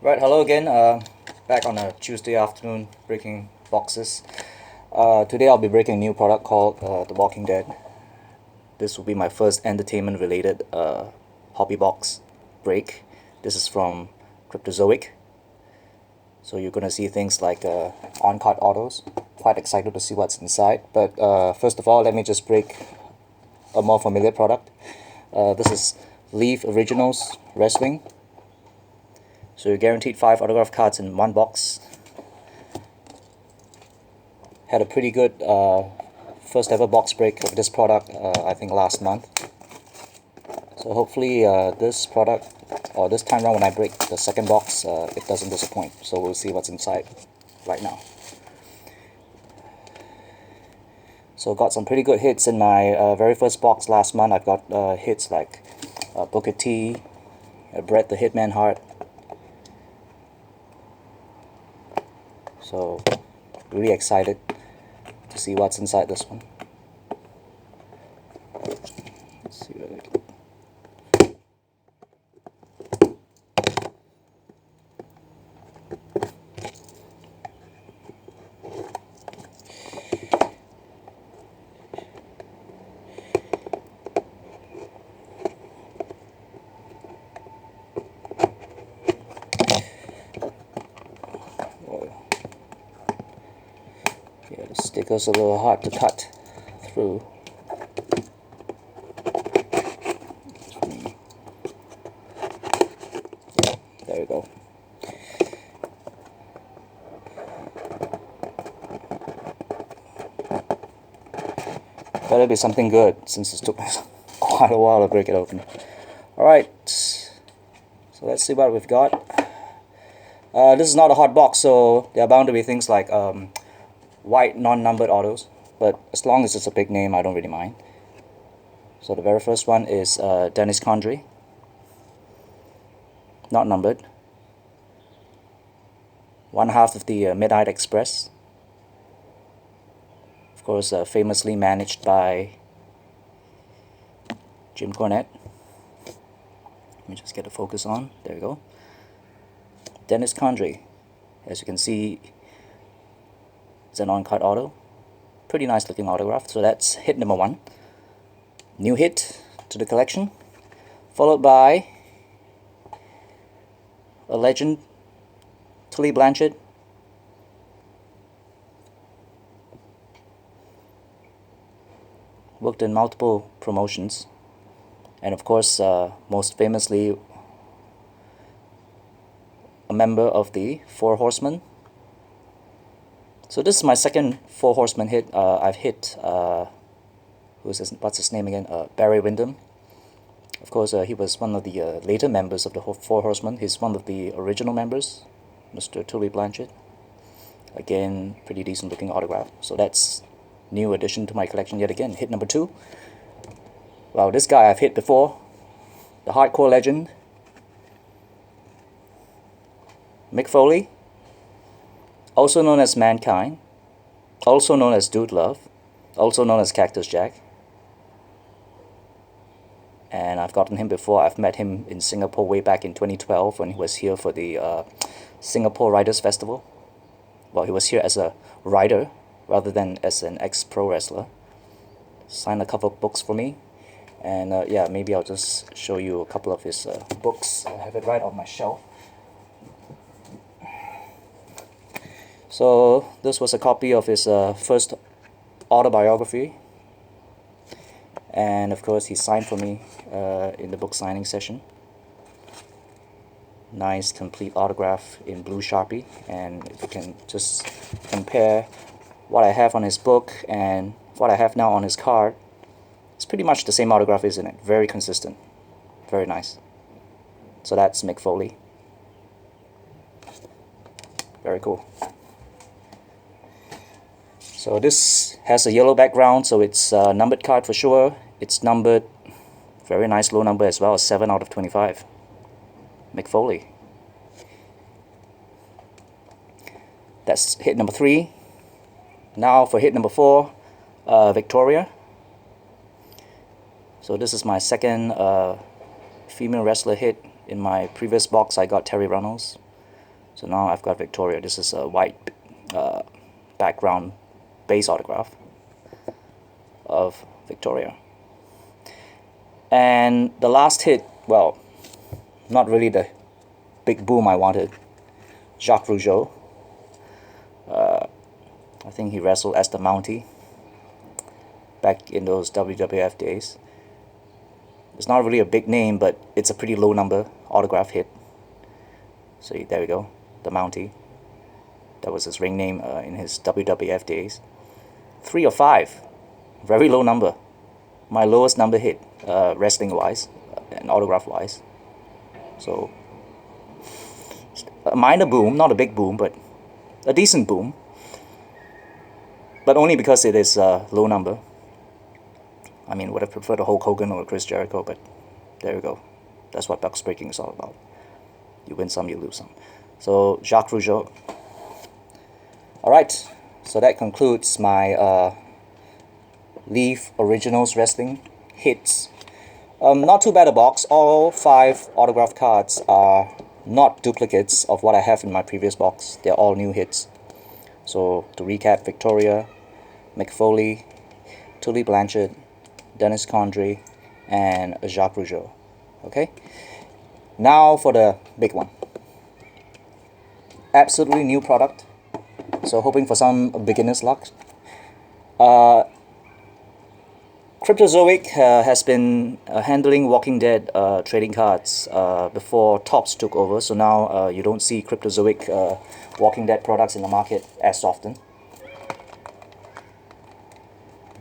Right, hello again. Back on a Tuesday afternoon breaking boxes. Today I'll be breaking a new product called The Walking Dead. This will be my first entertainment related hobby box break. This is from Cryptozoic. So you're gonna see things like on-card autos. Quite excited to see what's inside. But first of all, let me just break a more familiar product. This is Leaf Originals Wrestling. So you're guaranteed 5 autograph cards in one box. Had a pretty good first ever box break of this product, I think last month. So hopefully this product, or this time around when I break the second box, it doesn't disappoint. So we'll see what's inside right now. So got some pretty good hits in my very first box last month. I've got hits like Booker T, Bret the Hitman Hart. So really excited to see what's inside this one. Let's see what I can... Yeah, the sticker's a little hard to cut through. Yeah, there we go. Better be something good, since it took quite a while to break it open. Alright, so let's see what we've got. This is not a hot box, so there are bound to be things like white non-numbered autos, but as long as it's a big name, I don't really mind. So the very first one is Dennis Condrey, not numbered. One half of the Midnight Express, of course famously managed by Jim Cornette. Let me just get the focus on, there we go. Dennis Condrey, as you can see, it's an on-card auto. Pretty nice looking autograph. So that's hit number 1. New hit to the collection. Followed by a legend, Tully Blanchard. Worked in multiple promotions. And of course, most famously, a member of the Four Horsemen. So this is my second Four Horsemen hit. I've hit, what's his name again? Barry Windham. Of course, he was one of the later members of the Four Horsemen. He's one of the original members, Mr. Tully Blanchard. Again, pretty decent looking autograph. So that's new addition to my collection yet again. Hit number 2. Wow, this guy I've hit before. The hardcore legend, Mick Foley. Also known as Mankind, also known as Dude Love, also known as Cactus Jack. And I've gotten him before. I've met him in Singapore way back in 2012 when he was here for the Singapore Writers Festival. Well, he was here as a writer rather than as an ex-pro wrestler. Signed a couple of books for me. And yeah, maybe I'll just show you a couple of his books. I have it right on my shelf. So this was a copy of his first autobiography, and of course he signed for me in the book signing session. Nice complete autograph in blue Sharpie, and if you can just compare what I have on his book and what I have now on his card, it's pretty much the same autograph, isn't it? Very consistent, very nice. So that's Mick Foley. Very cool. So this has a yellow background, so it's a numbered card for sure. It's numbered, very nice low number as well, 7 out of 25. Mick Foley. That's hit number 3. Now for hit number 4, Victoria. So this is my second female wrestler hit. In my previous box I got Terry Runnels. So now I've got Victoria. This is a white background base autograph of Victoria. And the last hit, well, not really the big boom I wanted. Jacques Rougeau. I think he wrestled as the Mountie back in those WWF days. It's not really a big name, but it's a pretty low number autograph hit. So there we go, the Mountie. That was his ring name in his WWF days. 3 of 5, very low number. My lowest number hit, wrestling wise and autograph wise. So a minor boom, not a big boom, but a decent boom. But only because it is a low number. I mean, would have preferred a Hulk Hogan or a Chris Jericho, but there we go. That's what box breaking is all about. You win some, you lose some. So Jacques Rougeau. Alright, so that concludes my Leaf Originals Wrestling hits. Not too bad a box. All 5 autograph cards are not duplicates of what I have in my previous box. They're all new hits. So to recap, Victoria, Mick Foley, Tully Blanchard, Dennis Condrey, and Jacques Rougeau. Okay? Now for the big one. Absolutely new product. So hoping for some beginner's luck. Cryptozoic has been handling Walking Dead trading cards before Topps took over. So now you don't see Cryptozoic Walking Dead products in the market as often.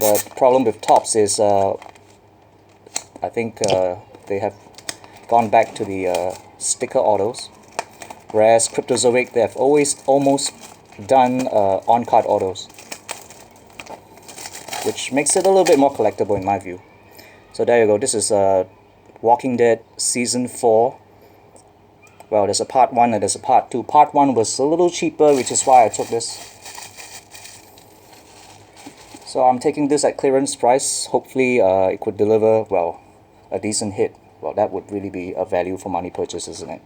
The problem with Topps is I think they have gone back to the sticker autos, whereas Cryptozoic, they have almost done on-card autos, which makes it a little bit more collectible in my view. So there you go. This is Walking Dead Season 4. Well, there's a Part 1 and there's a Part 2. Part 1 was a little cheaper, which is why I took this. So I'm taking this at clearance price. Hopefully it could deliver, well, a decent hit. Well, that would really be a value for money purchase, isn't it?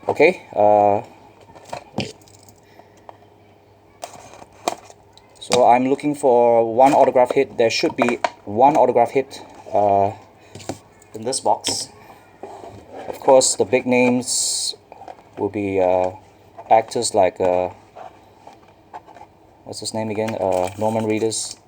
Okay. So I'm looking for one autograph hit. There should be one autograph hit in this box. Of course, the big names will be actors like, what's his name again? Norman Reedus.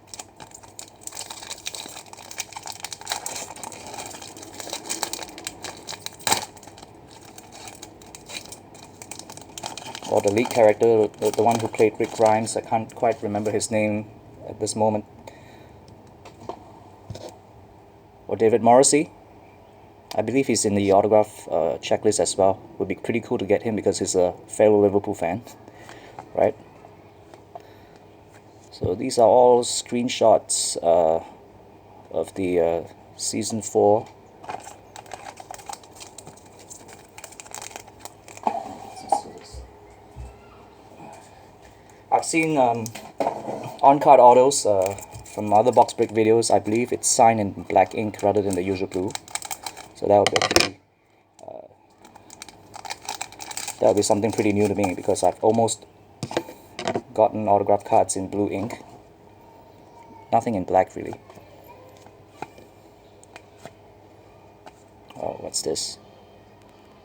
Or the lead character, the one who played Rick Grimes. I can't quite remember his name at this moment. Or David Morrissey. I believe he's in the autograph checklist as well. Would be pretty cool to get him because he's a fellow Liverpool fan, right? So these are all screenshots of the Season 4. I've seen on-card autos from other box break videos. I believe it's signed in black ink rather than the usual blue. So that would be something pretty new to me, because I've almost gotten autograph cards in blue ink. Nothing in black really. Oh, what's this?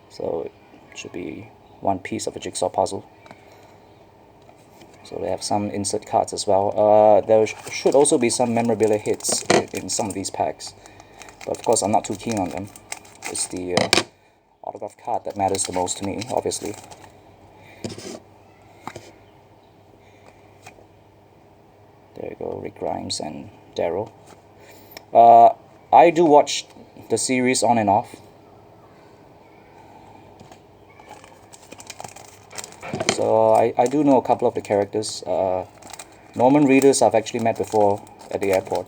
So it should be one piece of a jigsaw puzzle. So they have some insert cards as well. There should also be some memorabilia hits in some of these packs. But of course I'm not too keen on them. It's the autograph card that matters the most to me, obviously. There you go, Rick Grimes and Daryl. I do watch the series on and off. So I do know a couple of the characters. Norman Reedus I've actually met before at the airport.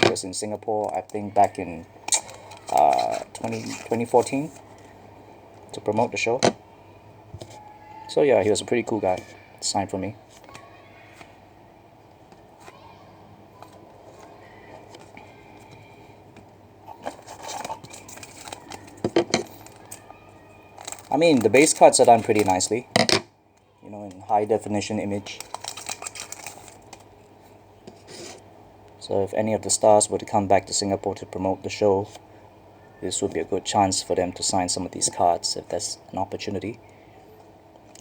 He was in Singapore, I think back in 2014 to promote the show. So yeah, he was a pretty cool guy. Signed for me. I mean, the base cards are done pretty nicely. you know, in high definition image. So if any of the stars were to come back to Singapore to promote the show, this would be a good chance for them to sign some of these cards if there's an opportunity.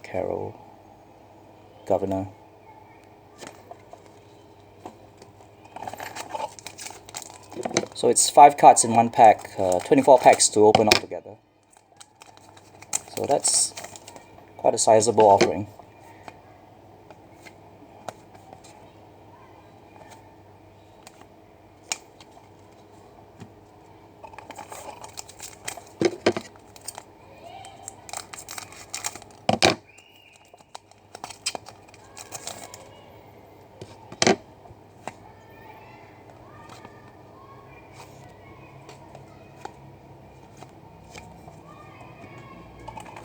Carol, Governor. So it's 5 cards in one pack, 24 packs to open altogether. So that's quite a sizable offering.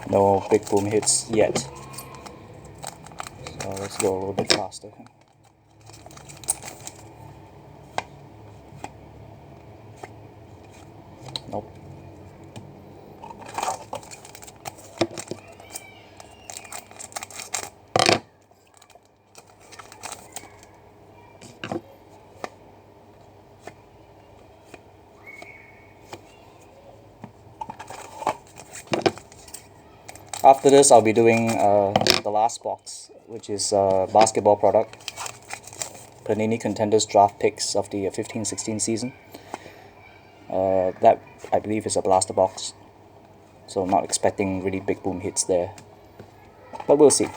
No big boom hits yet. So let's go a little bit faster. Nope. After this, I'll be doing the last box, which is a basketball product. Panini Contenders draft picks of the 15-16 season. That, I believe, is a blaster box. So I'm not expecting really big boom hits there. But we'll see.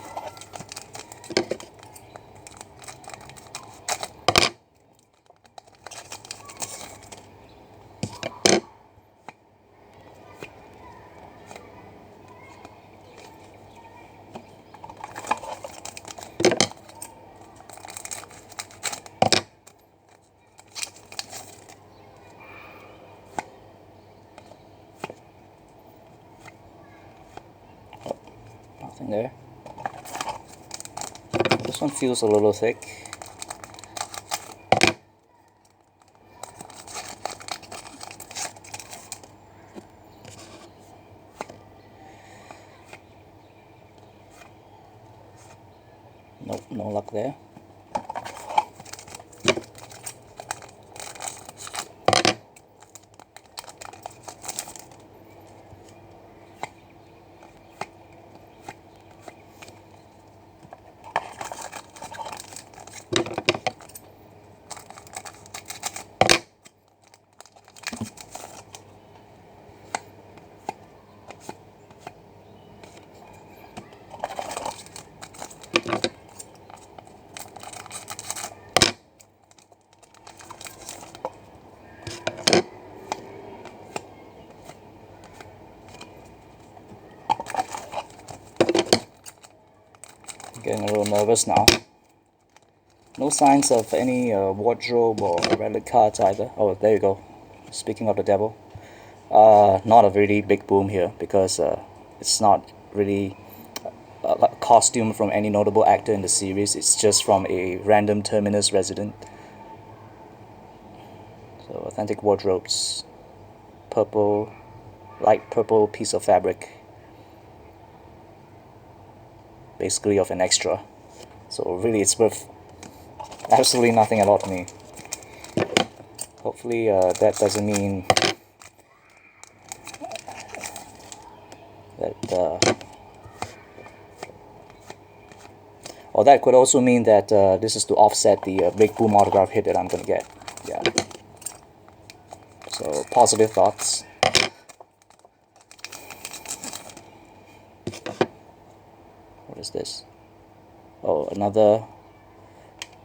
Nothing there. This one feels a little thick. Nope, no luck there. Getting a little nervous now. No signs of any wardrobe or relic cards either. Oh, there you go. Speaking of the devil. Not a really big boom here because it's not really a costume from any notable actor in the series. It's just from a random Terminus resident. So authentic wardrobes. Purple, light purple piece of fabric. Basically of an extra. So really it's worth absolutely nothing at all to me. Hopefully that doesn't mean that or that could also mean that this is to offset the big boom autograph hit that I'm gonna get. Yeah. So positive thoughts. What is this? Oh, another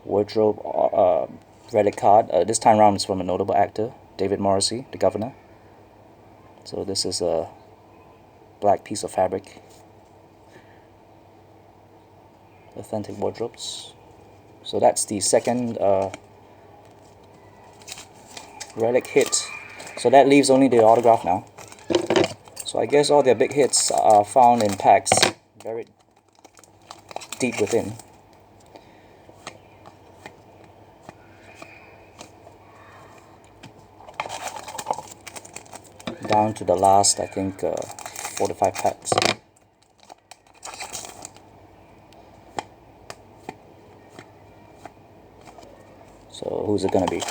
wardrobe relic card. This time around it's from a notable actor, David Morrissey, the Governor. So this is a black piece of fabric. Authentic wardrobes. So that's the second relic hit. So that leaves only the autograph now. So I guess all their big hits are found in packs, buried deep within. Down to the last, I think, 4 to 5 packs. So who's it gonna be?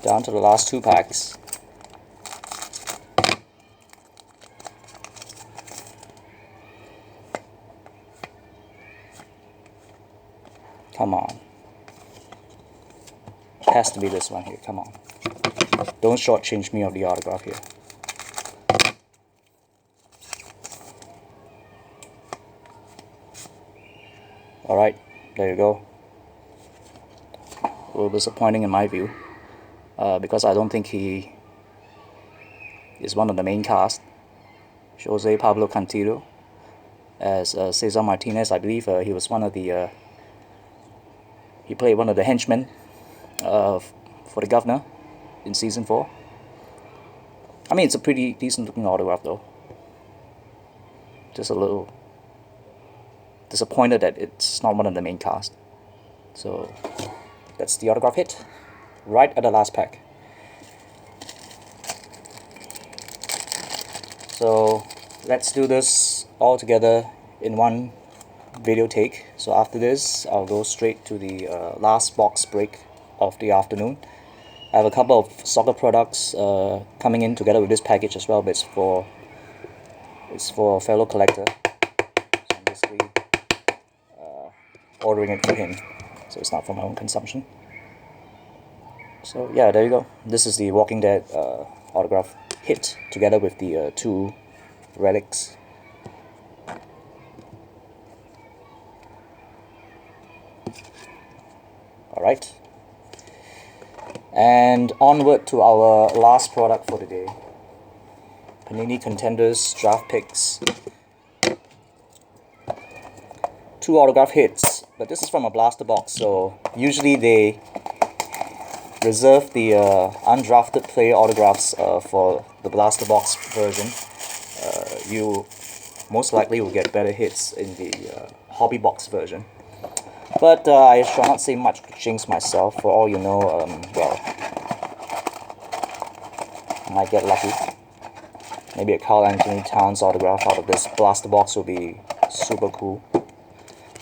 Down to the last 2 packs. Come on. Has to be this one here, come on. Don't shortchange me of the autograph here. Alright, there you go. A little disappointing in my view, because I don't think he is one of the main cast. Jose Pablo Cantillo as Cesar Martinez. I believe he was one of the he played one of the henchmen for the governor in season 4. I mean, it's a pretty decent looking autograph though. Just a little disappointed that it's not one of the main cast. So that's the autograph hit right at the last pack. So let's do this all together in one video take. So after this, I'll go straight to the last box break of the afternoon. I have a couple of soccer products coming in together with this package as well, but it's for a fellow collector. So I'm basically ordering it for him, so it's not for my own consumption. So yeah, there you go. This is the Walking Dead autograph hit together with the 2 relics. Alright, and onward to our last product for the day. Panini Contenders Draft Picks. 2 autograph hits, but this is from a blaster box, so usually they reserve the undrafted player autographs for the blaster box version. You most likely will get better hits in the hobby box version. But I shall not say much to jinx myself. For all you know, well, I might get lucky. Maybe a Karl Anthony Towns autograph out of this blaster box will be super cool.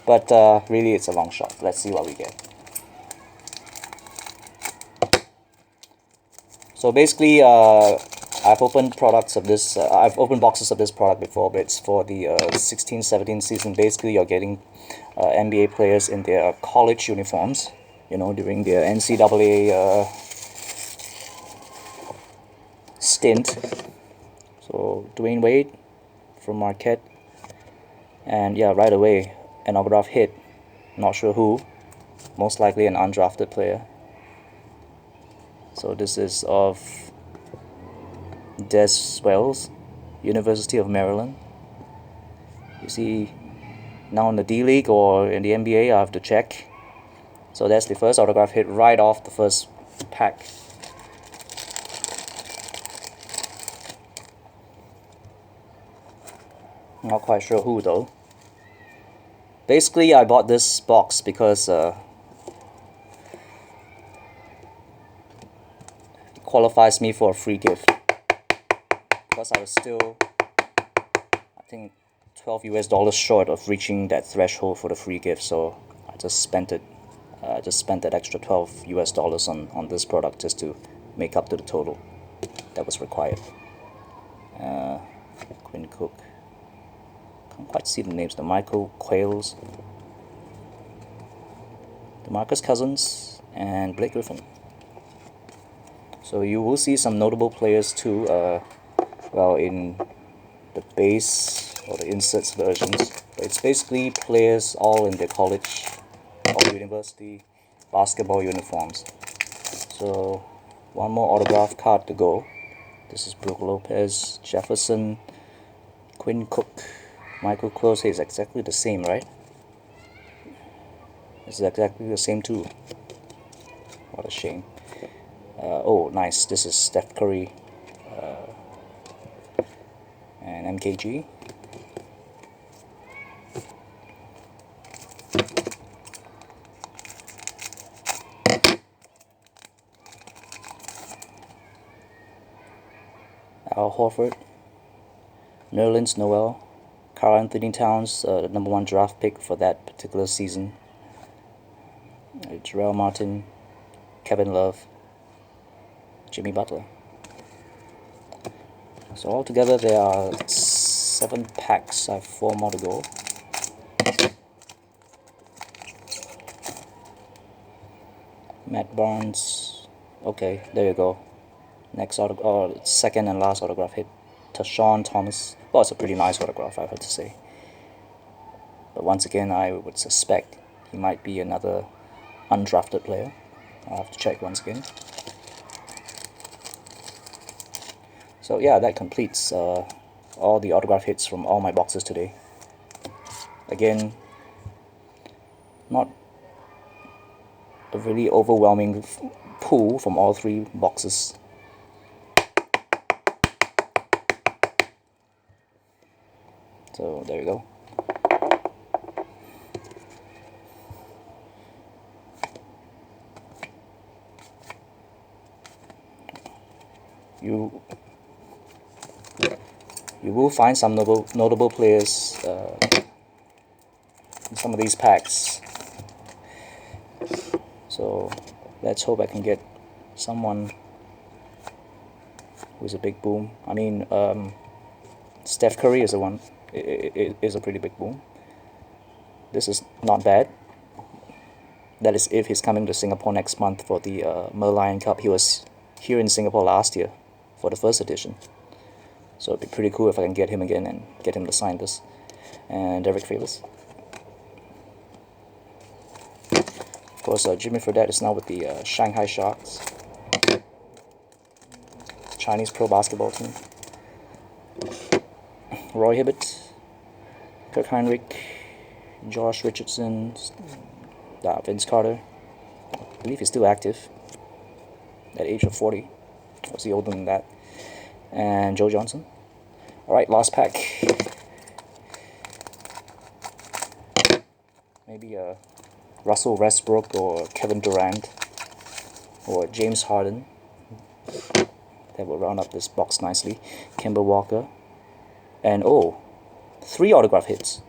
But really, it's a long shot. Let's see what we get. So basically, I've opened products of this. I've opened boxes of this product before, but it's for the 16-17 season. Basically, you're getting NBA players in their college uniforms, you know, during their NCAA stint. So Dwayne Wade from Marquette, and yeah, right away an autograph hit. Not sure who, most likely an undrafted player. So this is of Des Wells, University of Maryland. You see, now in the D League or in the NBA, I have to check. So that's the first autograph hit right off the first pack. Not quite sure who though. Basically, I bought this box because it qualifies me for a free gift. Because I was still, I think, $12 short of reaching that threshold for the free gift, so I just spent it. I just spent that extra $12 on this product just to make up to the total that was required. Quinn Cook. Can't quite see the names. The Michael Quails, DeMarcus Cousins, and Blake Griffin. So you will see some notable players too. Well, in the base or the inserts versions, it's basically players all in their college or university basketball uniforms. So one more autograph card to go. This is Brook Lopez, Jefferson, Quinn Cook, Michael Close. Is exactly the same, right? This is exactly the same too. What a shame. Oh, nice. This is Steph Curry and MKG. Horford, Nerlens Noel, Karl Anthony Towns, the #1 draft pick for that particular season, Jarrell Martin, Kevin Love, Jimmy Butler. So altogether there are 7 packs. I have 4 more to go. Matt Barnes. Okay, there you go. Next second and last autograph hit. Tashawn Thomas. Well, it's a pretty nice autograph, I have to say. But once again, I would suspect he might be another undrafted player. I'll have to check once again. So yeah, that completes all the autograph hits from all my boxes today. Again, not a really overwhelming pull from all 3 boxes. So there you go. You will find some notable players in some of these packs. So let's hope I can get someone who's a big boom. I mean, Steph Curry is a pretty big boom. This is not bad. That is if he's coming to Singapore next month for the Merlion Cup. He was here in Singapore last year for the first edition. So it'd be pretty cool if I can get him again and get him to sign this. And Derek Favors. Of course, Jimmy Fredette is now with the Shanghai Sharks, Chinese pro basketball team. Roy Hibbert, Kirk Heinrich, Josh Richardson, Vince Carter. I believe he's still active at age of 40. Was he older than that? And Joe Johnson. Alright, last pack. Maybe Russell Westbrook or Kevin Durant or James Harden. That will round up this box nicely. Kemba Walker. And 3 autograph hits.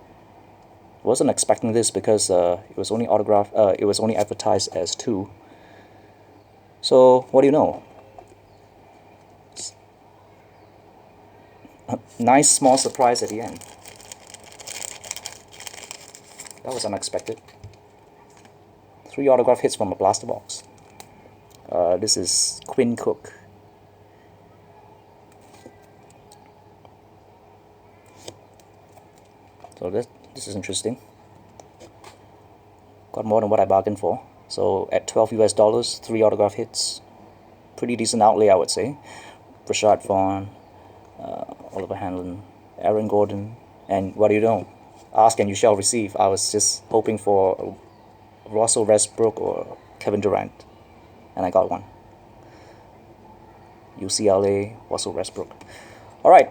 Wasn't expecting this because it was only advertised as 2. So what do you know? A nice small surprise at the end. That was unexpected. 3 autograph hits from a blaster box. This is Quinn Cook. So this is interesting. Got more than what I bargained for. So at $12 US, 3 autograph hits. Pretty decent outlay, I would say. Rashad Vaughn, Oliver Hanlon, Aaron Gordon, and what do you know? Ask and you shall receive. I was just hoping for Russell Westbrook or Kevin Durant, and I got one. UCLA, Russell Westbrook. Alright.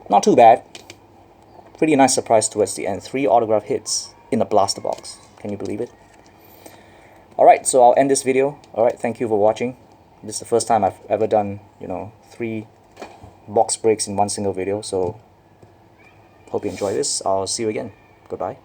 Not too bad. Pretty nice surprise towards the end. 3 autograph hits in a blaster box. Can you believe it? Alright, so I'll end this video. Alright, thank you for watching. This is the first time I've ever done, 3 box breaks in one single video. So, hope you enjoy this. I'll see you again. Goodbye.